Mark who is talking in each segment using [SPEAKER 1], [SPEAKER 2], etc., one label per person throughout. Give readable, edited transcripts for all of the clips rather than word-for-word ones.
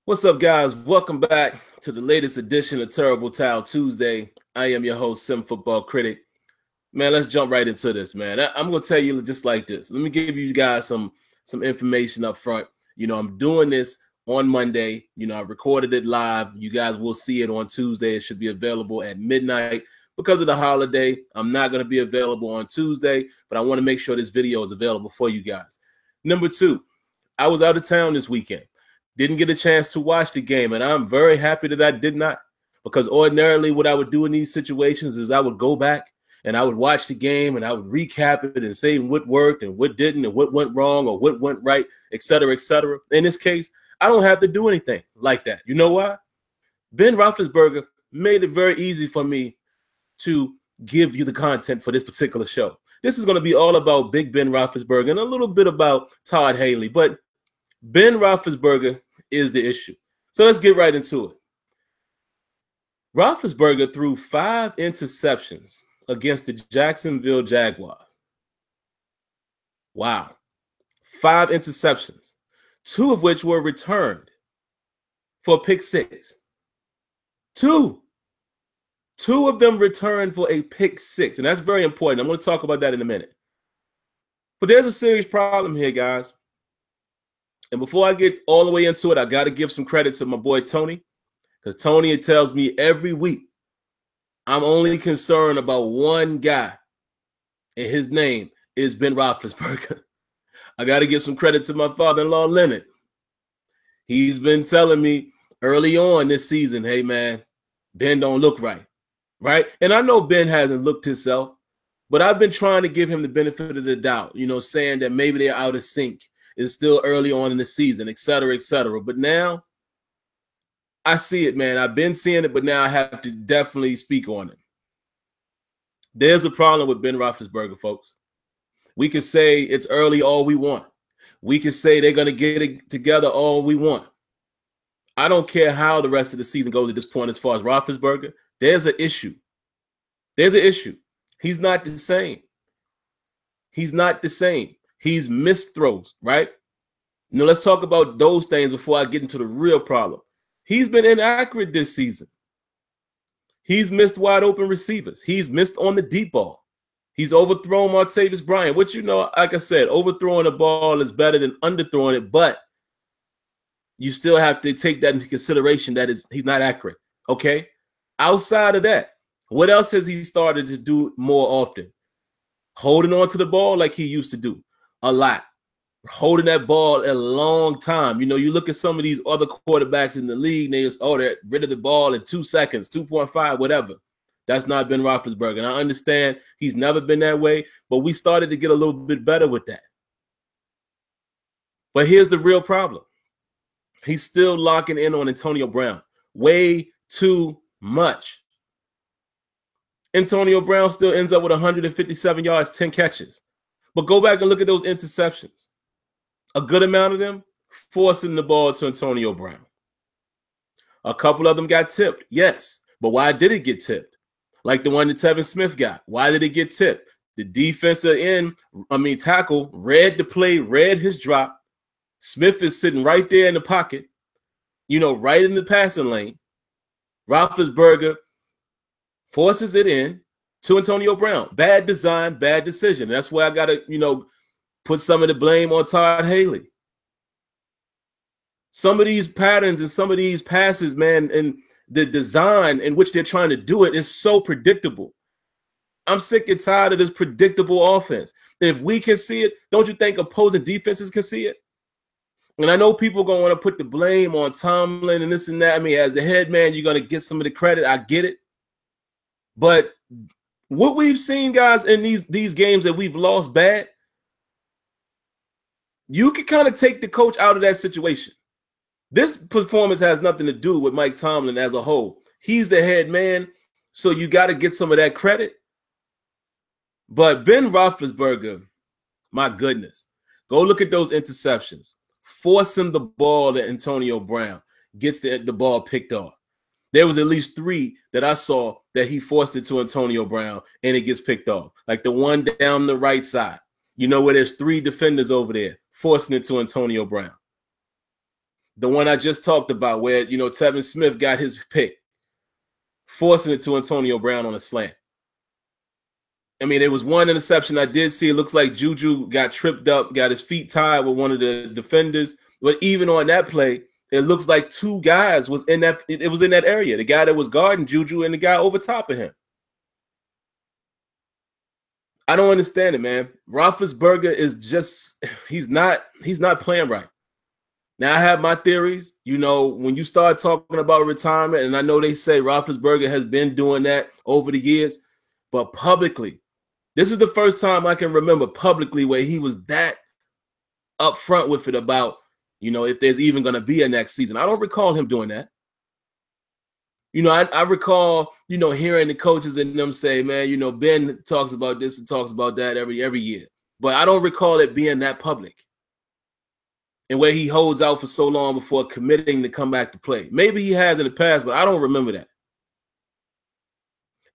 [SPEAKER 1] What's up, guys? Welcome back to the latest edition of Terrible Towel Tuesday. I am your host, Sim Football Critic. Man, let's jump right into this, man. I'm going to tell you just like this. Let me give you guys some information up front. I'm doing this on Monday. I recorded it live. You guys will see it on Tuesday. It should be available at midnight. Because of the holiday, I'm not going to be available on Tuesday, but I want to make sure this video is available for you guys. Number two, I was out of town this weekend. Didn't get a chance to watch the game, and I'm very happy that I did not, because ordinarily what I would do in these situations is I would go back and I would watch the game and I would recap it and say what worked and what didn't and what went wrong or what went right, et cetera, et cetera. In this case, I don't have to do anything like that. You know why? Ben Roethlisberger made it very easy for me to give you the content for this particular show. This is going to be all about Big Ben Roethlisberger and a little bit about Todd Haley, but Ben Roethlisberger is the issue. So let's get right into it. Roethlisberger threw 5 interceptions against the Jacksonville Jaguars. Wow. 5 interceptions, 2 of which were returned for pick 6. 2 of them returned for a pick 6, and that's very important. I'm going to talk about that in a minute. But there's a serious problem here, guys. And before I get all the way into it, I got to give some credit to my boy Tony, because Tony tells me every week I'm only concerned about one guy, and his name is Ben Roethlisberger. I got to give some credit to my father-in-law, Leonard. He's been telling me early on this season, hey, man, Ben don't look right, right? And I know Ben hasn't looked himself, but I've been trying to give him the benefit of the doubt, saying that maybe they're out of sync. It's still early on in the season, et cetera, et cetera. But now I see it, man. I've been seeing it, but now I have to definitely speak on it. There's a problem with Ben Roethlisberger, folks. We can say it's early all we want. We can say they're going to get it together all we want. I don't care how the rest of the season goes at this point as far as Roethlisberger. There's an issue. There's an issue. He's not the same. He's not the same. He's missed throws, right? Now, let's talk about those things before I get into the real problem. He's been inaccurate this season. He's missed wide open receivers. He's missed on the deep ball. He's overthrown Martavis Bryant, which, like I said, overthrowing the ball is better than underthrowing it, but you still have to take that into consideration that he's not accurate, okay? Outside of that, what else has he started to do more often? Holding on to the ball like he used to do. A lot. Holding that ball a long time. You look at some of these other quarterbacks in the league, they're rid of the ball in 2 seconds, 2.5, whatever. That's not Ben Roethlisberger. And I understand he's never been that way, but we started to get a little bit better with that. But here's the real problem. He's still locking in on Antonio Brown. Way too much. Antonio Brown still ends up with 157 yards, 10 catches. But go back and look at those interceptions. A good amount of them forcing the ball to Antonio Brown. A couple of them got tipped, yes. But why did it get tipped? Like the one that Tevin Smith got. Why did it get tipped? The defensive tackle read the play, read his drop. Smith is sitting right there in the pocket, right in the passing lane. Roethlisberger forces it in to Antonio Brown. Bad design, bad decision. That's why I got to, put some of the blame on Todd Haley. Some of these patterns and some of these passes, man, and the design in which they're trying to do it is so predictable. I'm sick and tired of this predictable offense. If we can see it, don't you think opposing defenses can see it? And I know people are going to want to put the blame on Tomlin and this and that. As the head man, you're going to get some of the credit. I get it. But what we've seen, guys, in these games that we've lost bad, you can kind of take the coach out of that situation. This performance has nothing to do with Mike Tomlin as a whole. He's the head man, so you got to get some of that credit. But Ben Roethlisberger, my goodness, go look at those interceptions. Forcing the ball to Antonio Brown, gets the ball picked off. There was at least 3 that I saw that he forced it to Antonio Brown, and it gets picked off. Like the one down the right side, where there's 3 defenders over there, forcing it to Antonio Brown. The one I just talked about where, you know, Tevin Smith got his pick, forcing it to Antonio Brown on a slant. I mean, there was one interception I did see. It looks like Juju got tripped up, got his feet tied with one of the defenders. But even on that play, it looks like two guys was in that. It was in that area. The guy that was guarding Juju and the guy over top of him. I don't understand it, man. Roethlisberger is just he's not playing right. Now I have my theories. You know, when you start talking about retirement, and I know they say Roethlisberger has been doing that over the years, but publicly, this is the first time I can remember publicly where he was that upfront with it about, you know, if there's even going to be a next season. I don't recall him doing that. You know, I recall, you know, hearing the coaches and them say, man, you know, Ben talks about this and talks about that every year. But I don't recall it being that public. And where he holds out for so long before committing to come back to play. Maybe he has in the past, but I don't remember that.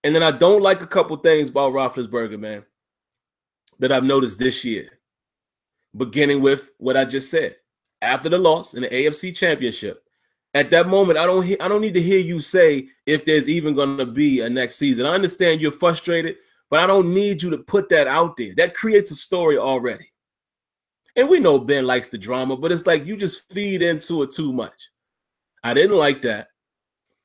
[SPEAKER 1] And then I don't like a couple things about Roethlisberger, man, that I've noticed this year. Beginning with what I just said. After the loss in the AFC Championship, at that moment, I don't need to hear you say if there's even going to be a next season. I understand you're frustrated, but I don't need you to put that out there. That creates a story already. And we know Ben likes the drama, but it's like you just feed into it too much. I didn't like that.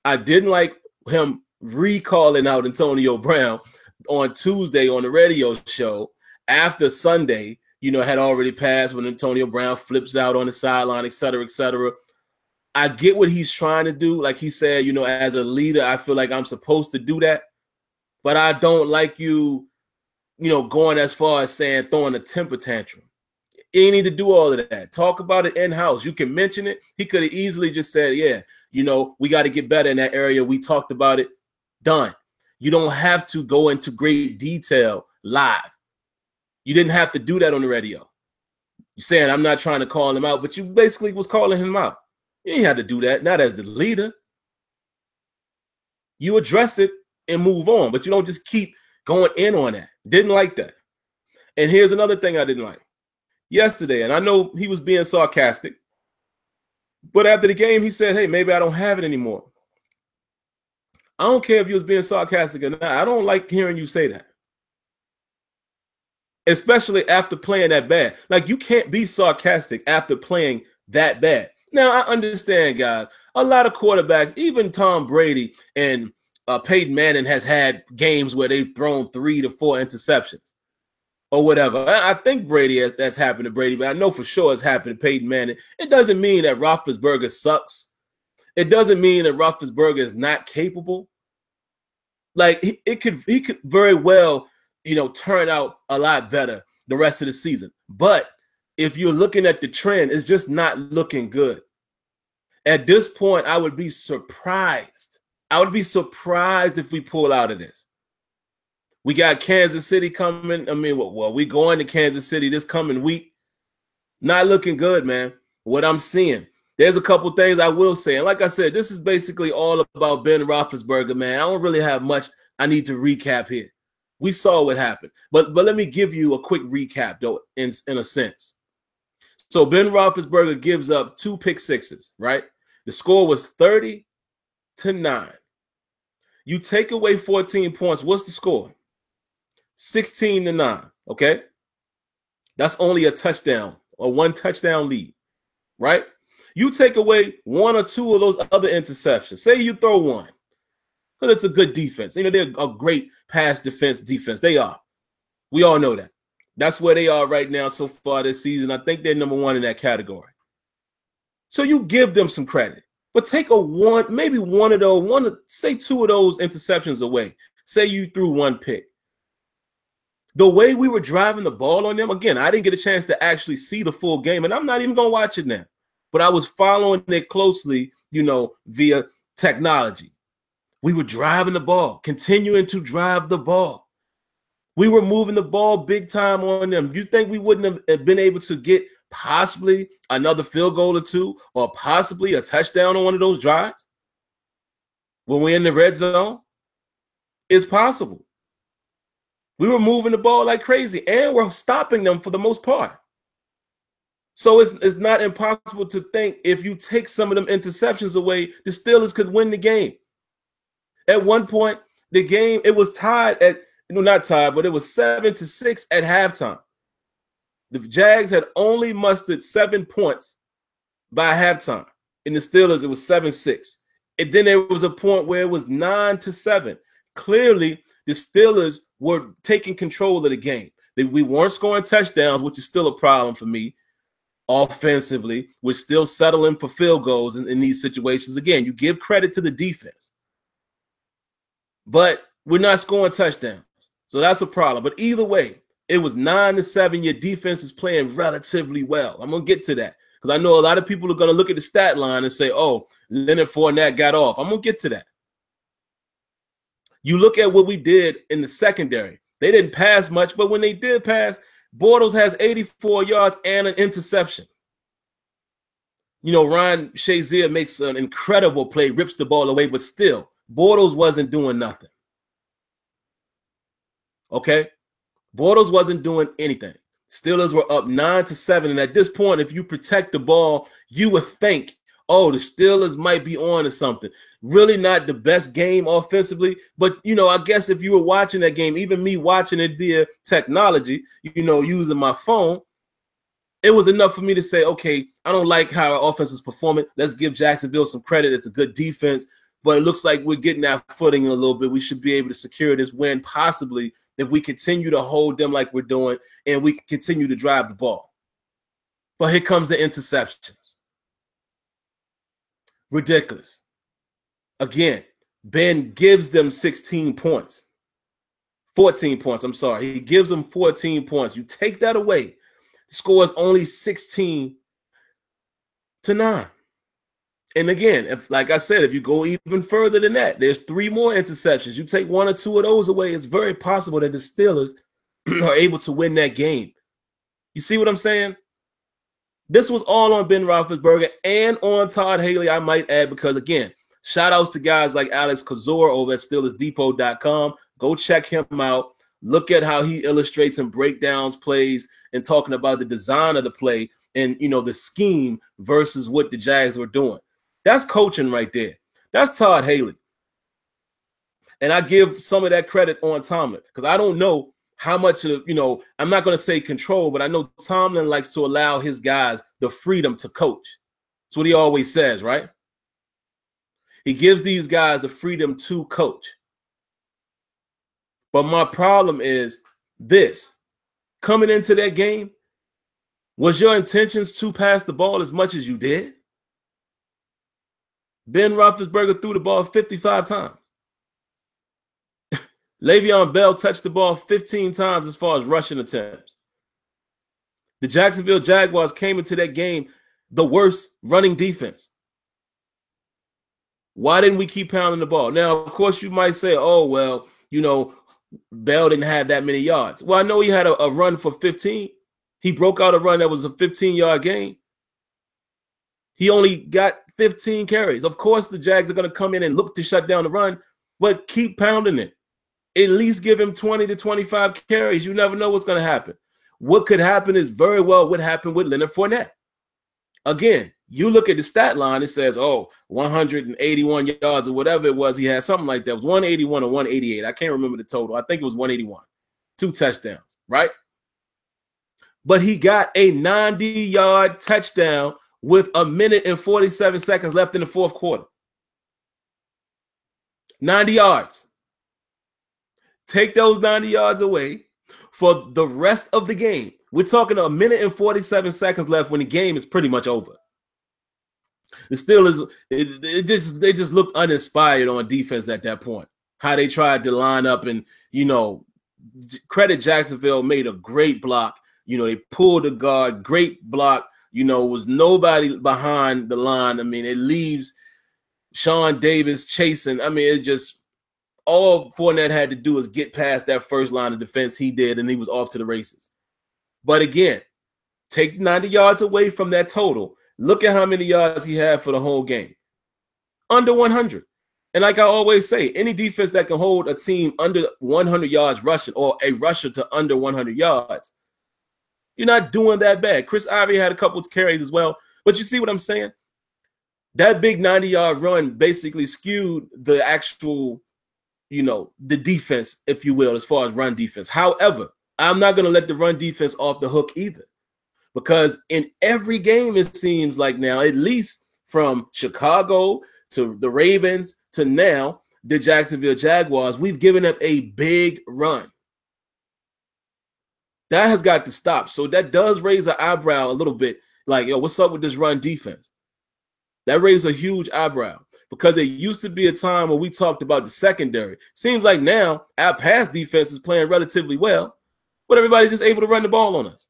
[SPEAKER 1] I didn't like him recalling out Antonio Brown on Tuesday on the radio show after Sunday, you know, had already passed when Antonio Brown flips out on the sideline, et cetera, et cetera. I get what he's trying to do. Like he said, you know, as a leader, I feel like I'm supposed to do that. But I don't like you, you know, going as far as saying throwing a temper tantrum. You need to do all of that. Talk about it in-house. You can mention it. He could have easily just said, yeah, you know, we got to get better in that area. We talked about it. Done. You don't have to go into great detail live. You didn't have to do that on the radio. You're saying I'm not trying to call him out, but you basically was calling him out. You ain't had to do that, not as the leader. You address it and move on, but you don't just keep going in on that. Didn't like that. And here's another thing I didn't like. Yesterday, and I know he was being sarcastic, but after the game, he said, hey, maybe I don't have it anymore. I don't care if you was being sarcastic or not. I don't like hearing you say that. Especially after playing that bad. Like, you can't be sarcastic after playing that bad. Now, I understand, guys. A lot of quarterbacks, even Tom Brady and Peyton Manning has had games where they've thrown 3 to 4 interceptions or whatever. I think that's happened to Brady, but I know for sure it's happened to Peyton Manning. It doesn't mean that Roethlisberger sucks. It doesn't mean that Roethlisberger is not capable. Like, he could very well, you know, turn out a lot better the rest of the season. But if you're looking at the trend, it's just not looking good. At this point, I would be surprised. I would be surprised if we pull out of this. We got Kansas City coming. I mean, well, we going to Kansas City this coming week. Not looking good, man. What I'm seeing. There's a couple things I will say. And like I said, this is basically all about Ben Roethlisberger, man. I don't really have much I need to recap here. We saw what happened. But let me give you a quick recap, though, in a sense. So Ben Roethlisberger gives up 2 pick sixes, right? The score was 30-9. You take away 14 points. What's the score? 16-9, okay? That's only a touchdown or 1 touchdown lead, right? You take away 1 or 2 of those other interceptions. Say you throw 1, because it's a good defense. You know, they're a great pass defense. They are. We all know that. That's where they are right now so far this season. I think they're number 1 in that category. So you give them some credit. But take maybe 1 of those, say 2 of those interceptions away. Say you threw 1 pick. The way we were driving the ball on them, again, I didn't get a chance to actually see the full game, and I'm not even going to watch it now. But I was following it closely, you know, via technology. We were driving the ball, continuing to drive the ball. We were moving the ball big time on them. You think we wouldn't have been able to get possibly another field goal or 2 or possibly a touchdown on one of those drives when we're in the red zone? It's possible. We were moving the ball like crazy, and we're stopping them for the most part. So it's not impossible to think if you take some of them interceptions away, the Steelers could win the game. At one point, the game, it was tied at, not tied, but it was 7-6 at halftime. The Jags had only mustered 7 points by halftime. In the Steelers, it was 7-6. And then there was a point where it was 9-7. Clearly, the Steelers were taking control of the game. We weren't scoring touchdowns, which is still a problem for me. Offensively, we're still settling for field goals in these situations. Again, you give credit to the defense, but we're not scoring touchdowns. So that's a problem. But either way, it was 9-7. Your defense is playing relatively well. I'm going to get to that because I know a lot of people are going to look at the stat line and say, oh, Leonard Fournette got off. I'm going to get to that. You look at what we did in the secondary. They didn't pass much, but when they did pass, Bortles has 84 yards and an interception. Ryan Shazier makes an incredible play, rips the ball away, but still, Bortles wasn't doing nothing. Okay? Bortles wasn't doing anything. Steelers were up 9-7, and at this point, if you protect the ball, you would think, oh, the Steelers might be on to something. Really not the best game offensively, but, I guess if you were watching that game, even me watching it via technology, using my phone, it was enough for me to say, okay, I don't like how our offense is performing. Let's give Jacksonville some credit. It's a good defense, but it looks like we're getting our footing a little bit. We should be able to secure this win possibly if we continue to hold them like we're doing and we can continue to drive the ball. But here comes the interceptions. Ridiculous. Again, Ben gives them 14 points. I'm sorry. He gives them 14 points. You take that away, the score is only 16-9. And again, like I said, if you go even further than that, there's 3 more interceptions. You take 1 or 2 of those away, it's very possible that the Steelers are able to win that game. You see what I'm saying? This was all on Ben Roethlisberger and on Todd Haley, I might add, because, again, shout-outs to guys like Alex Kozor over at SteelersDepot.com. Go check him out. Look at how he illustrates and breakdowns plays and talking about the design of the play and, the scheme versus what the Jags were doing. That's coaching right there. That's Todd Haley. And I give some of that credit on Tomlin because I don't know how much of, I'm not going to say control, but I know Tomlin likes to allow his guys the freedom to coach. That's what he always says, right? He gives these guys the freedom to coach. But my problem is this. Coming into that game, was your intentions to pass the ball as much as you did? Ben Roethlisberger threw the ball 55 times. Le'Veon Bell touched the ball 15 times as far as rushing attempts. The Jacksonville Jaguars came into that game the worst running defense. Why didn't we keep pounding the ball? Now, of course, you might say, oh, well, Bell didn't have that many yards. Well, I know he had a run for 15. He broke out a run that was a 15-yard gain. He only got 15 carries. Of course, the Jags are going to come in and look to shut down the run, but keep pounding it. At least give him 20 to 25 carries. You never know what's going to happen. What could happen is very well what happened with Leonard Fournette. Again, you look at the stat line, it says, 181 yards or whatever it was. He had something like that. It was 181 or 188. I can't remember the total. I think it was 181. 2 touchdowns, right? But he got a 90-yard touchdown with 1 minute and 47 seconds left in the fourth quarter. 90 yards. Take those 90 yards away for the rest of the game. We're talking 1 minute and 47 seconds left when the game is pretty much over. The Steelers, they just looked uninspired on defense at that point. How they tried to line up and, credit Jacksonville made a great block. They pulled the guard, great block. Was nobody behind the line. I mean, it leaves Sean Davis chasing. I mean, it just all Fournette had to do is get past that first line of defense. He did, and he was off to the races. But again, take 90 yards away from that total. Look at how many yards he had for the whole game. Under 100. And like I always say, any defense that can hold a team under 100 yards rushing or a rusher to under 100 yards, You're not doing that bad. Chris Ivey had a couple of carries as well. But you see what I'm saying? That big 90-yard run basically skewed the actual, the defense, if you will, as far as run defense. However, I'm not going to let the run defense off the hook either. Because in every game, it seems like now, at least from Chicago to the Ravens to now, the Jacksonville Jaguars, we've given up a big run. That has got to stop. So that does raise an eyebrow a little bit. Like, yo, what's up with this run defense? That raised a huge eyebrow because there used to be a time when we talked about the secondary. Seems like now our pass defense is playing relatively well, but everybody's just able to run the ball on us.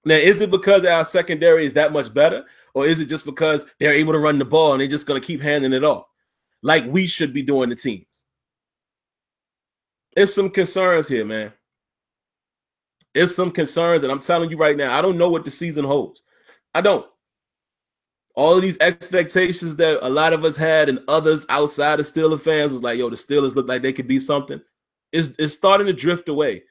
[SPEAKER 1] Now, is it because our secondary is that much better, or is it just because they're able to run the ball and they're just going to keep handing it off like we should be doing the teams? There's some concerns here, man. There's some concerns, and I'm telling you right now, I don't know what the season holds. I don't. All of these expectations that a lot of us had and others outside of Steelers fans was like, yo, the Steelers look like they could be something. It's starting to drift away.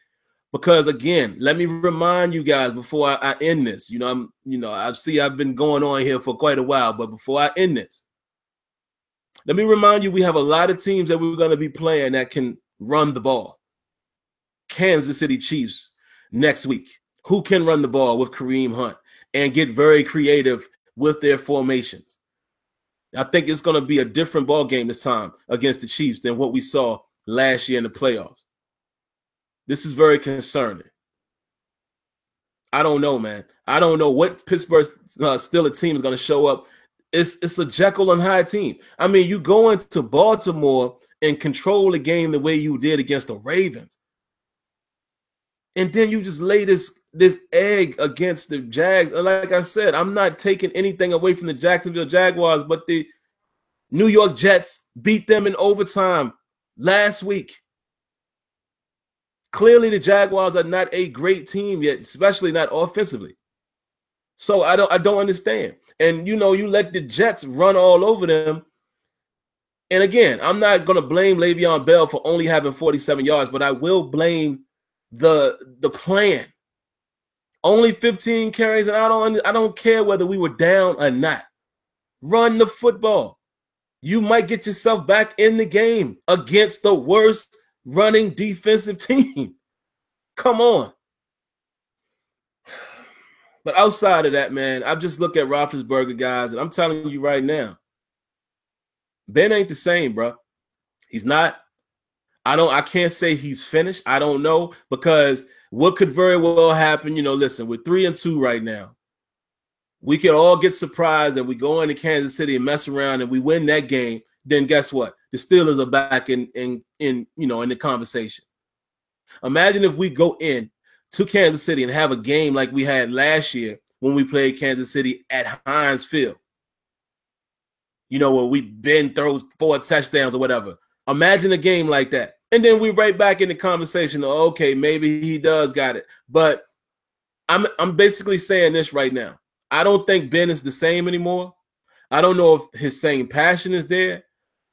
[SPEAKER 1] Because again, let me remind you guys before I end this. I've been going on here for quite a while, but before I end this, let me remind you we have a lot of teams that we're going to be playing that can run the ball. Kansas City Chiefs next week, who can run the ball with Kareem Hunt and get very creative with their formations. I think it's going to be a different ball game this time against the Chiefs than what we saw last year in the playoffs. This is very concerning. I don't know, man. I don't know what Pittsburgh Steelers team is going to show up. It's a Jekyll and Hyde team. I mean, you go into Baltimore and control the game the way you did against the Ravens. And then you just lay this egg against the Jags. And like I said, I'm not taking anything away from the Jacksonville Jaguars, but the New York Jets beat them in overtime last week. Clearly, the Jaguars are not a great team yet, especially not offensively. So I don't understand. And, you let the Jets run all over them. And again, I'm not going to blame Le'Veon Bell for only having 47 yards, but I will blame the plan. Only 15 carries, and I don't care whether we were down or not. Run the football. You might get yourself back in the game against the worst running defensive team. Come on. But outside of that, man, I just look at Roethlisberger, guys, and I'm telling you right now, Ben ain't the same, bro. He's not. I can't say he's finished. I don't know, because what could very well happen, listen, we're 3-2 right now. We could all get surprised and we go into Kansas City and mess around and we win that game. Then guess what? The Steelers are back in the conversation. Imagine if we go in to Kansas City and have a game like we had last year when we played Kansas City at Heinz Field. Where Ben throws 4 touchdowns or whatever. Imagine a game like that. And then we're right back in the conversation. Okay, maybe he does got it. But I'm basically saying this right now. I don't think Ben is the same anymore. I don't know if his same passion is there.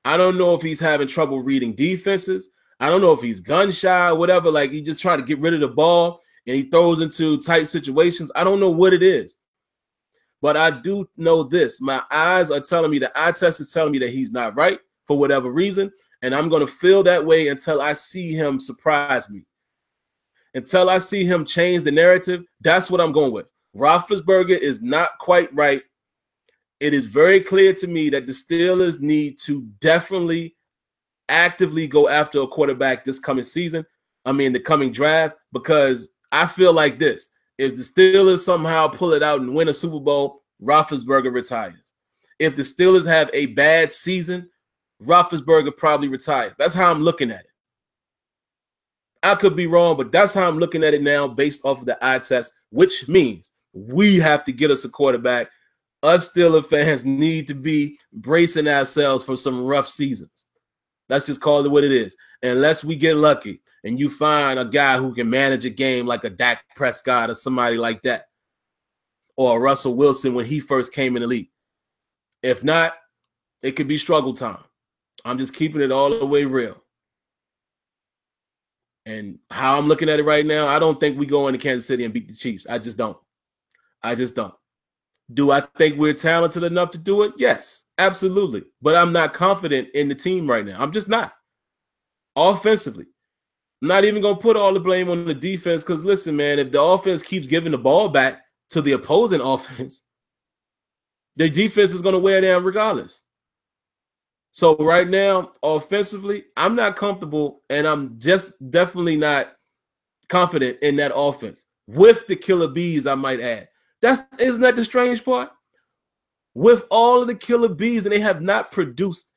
[SPEAKER 1] I don't know if he's having trouble reading defenses. I don't know if he's gun shy or whatever. Like, he just trying to get rid of the ball and he throws into tight situations. I don't know what it is. But I do know this. My eyes are telling me, the eye test is telling me that he's not right for whatever reason. And I'm going to feel that way until I see him surprise me. Until I see him change the narrative, that's what I'm going with. Roethlisberger is not quite right. It is very clear to me that the Steelers need to definitely actively go after a quarterback this coming season. The coming draft, because I feel like this. If the Steelers somehow pull it out and win a Super Bowl, Roethlisberger retires. If the Steelers have a bad season, Roethlisberger probably retires. That's how I'm looking at it. I could be wrong, but that's how I'm looking at it now based off of the eye test, which means we have to get us a quarterback. Us Steelers fans need to be bracing ourselves for some rough seasons. Let's just call it what it is. Unless we get lucky and you find a guy who can manage a game like a Dak Prescott or somebody like that, or Russell Wilson when he first came in the league. If not, it could be struggle time. I'm just keeping it all the way real. And how I'm looking at it right now, I don't think we go into Kansas City and beat the Chiefs. I just don't. I just don't. Do I think we're talented enough to do it? Yes, absolutely. But I'm not confident in the team right now. I'm just not. Offensively, I'm not even going to put all the blame on the defense because, listen, man, if the offense keeps giving the ball back to the opposing offense, the defense is going to wear down regardless. So right now, offensively, I'm not comfortable, and I'm just definitely not confident in that offense. With the killer bees, I might add. Isn't that the strange part? With all of the killer bees, and they have not produced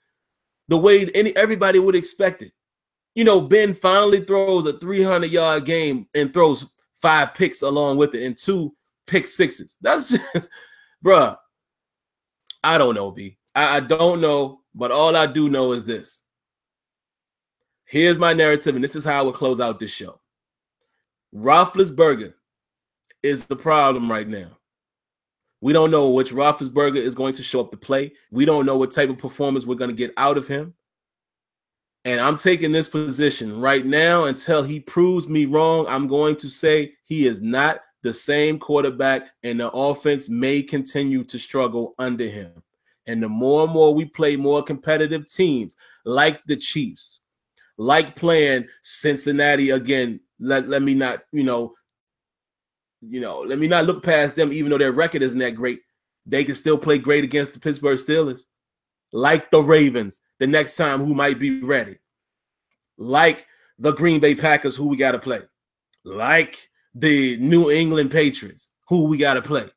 [SPEAKER 1] the way everybody would expect it. You know, Ben finally throws a 300-yard game and throws 5 picks along with it and 2 pick sixes. That's just, bruh, I don't know, B. I don't know, but all I do know is this. Here's my narrative, and this is how I would close out this show. Roethlisberger is the problem right now. We don't know which Roethlisberger is going to show up to play. We don't know what type of performance we're going to get out of him. And I'm taking this position right now until he proves me wrong. I'm going to say he is not the same quarterback, and the offense may continue to struggle under him. And the more and more we play more competitive teams like the Chiefs, like playing Cincinnati again, let me not, let me not look past them, even though their record isn't that great. They can still play great against the Pittsburgh Steelers, like the Ravens the next time, who might be ready, like the Green Bay Packers, who we got to play, like the New England Patriots, who we got to play.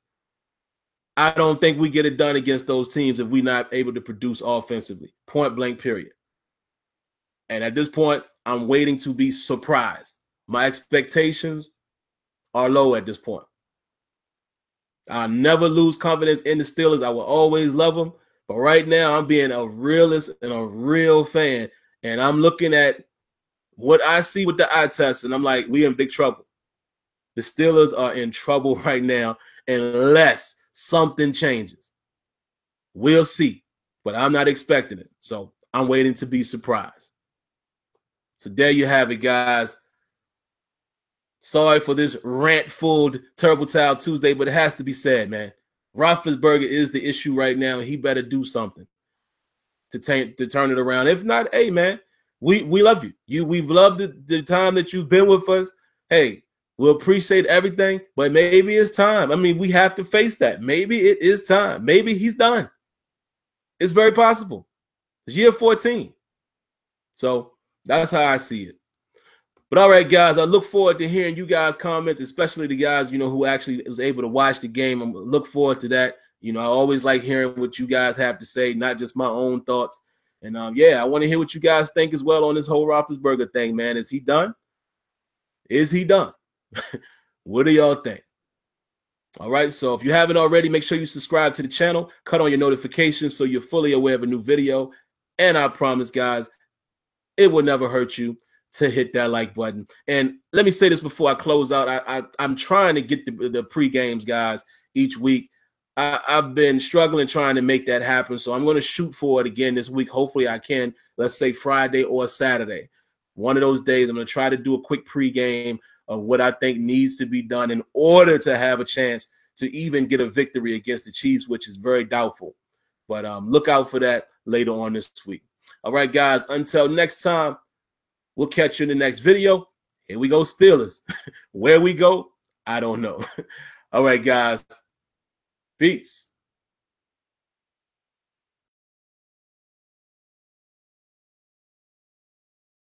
[SPEAKER 1] I don't think we get it done against those teams if we're not able to produce offensively, point blank, period. And at this point, I'm waiting to be surprised. My expectations are low at this point. I'll never lose confidence in the Steelers. I will always love them. But right now, I'm being a realist and a real fan. And I'm looking at what I see with the eye test, and I'm like, we in big trouble. The Steelers are in trouble right now unless something changes. We'll see. But I'm not expecting it. So I'm waiting to be surprised. So there you have it, guys. Sorry for this rant-filled Terrible Towel Tuesday, but it has to be said, man. Roethlisberger is the issue right now, and he better do something to turn it around. If not, hey, man, we love you. We've loved the time that you've been with us. Hey, we'll appreciate everything, but maybe it's time. I mean, we have to face that. Maybe it is time. Maybe he's done. It's very possible. It's year 14. So that's how I see it. But all right, guys, I look forward to hearing you guys' comments, especially the guys, who actually was able to watch the game. I look forward to that. I always like hearing what you guys have to say, not just my own thoughts. And, I want to hear what you guys think as well on this whole Roethlisberger thing, man. Is he done? Is he done? What do y'all think? All right, so if you haven't already, make sure you subscribe to the channel, cut on your notifications so you're fully aware of a new video. And I promise, guys, it will never hurt you to hit that like button. And let me say this before I close out. I'm trying to get the pre-games, guys, each week. I've been struggling trying to make that happen, so I'm going to shoot for it again this week. Hopefully I can, let's say Friday or Saturday. One of those days, I'm going to try to do a quick pre-game of what I think needs to be done in order to have a chance to even get a victory against the Chiefs, which is very doubtful. But look out for that later on this week. All right, guys, until next time, we'll catch you in the next video. Here we go, Steelers. Where we go, I don't know. All right, guys. Peace.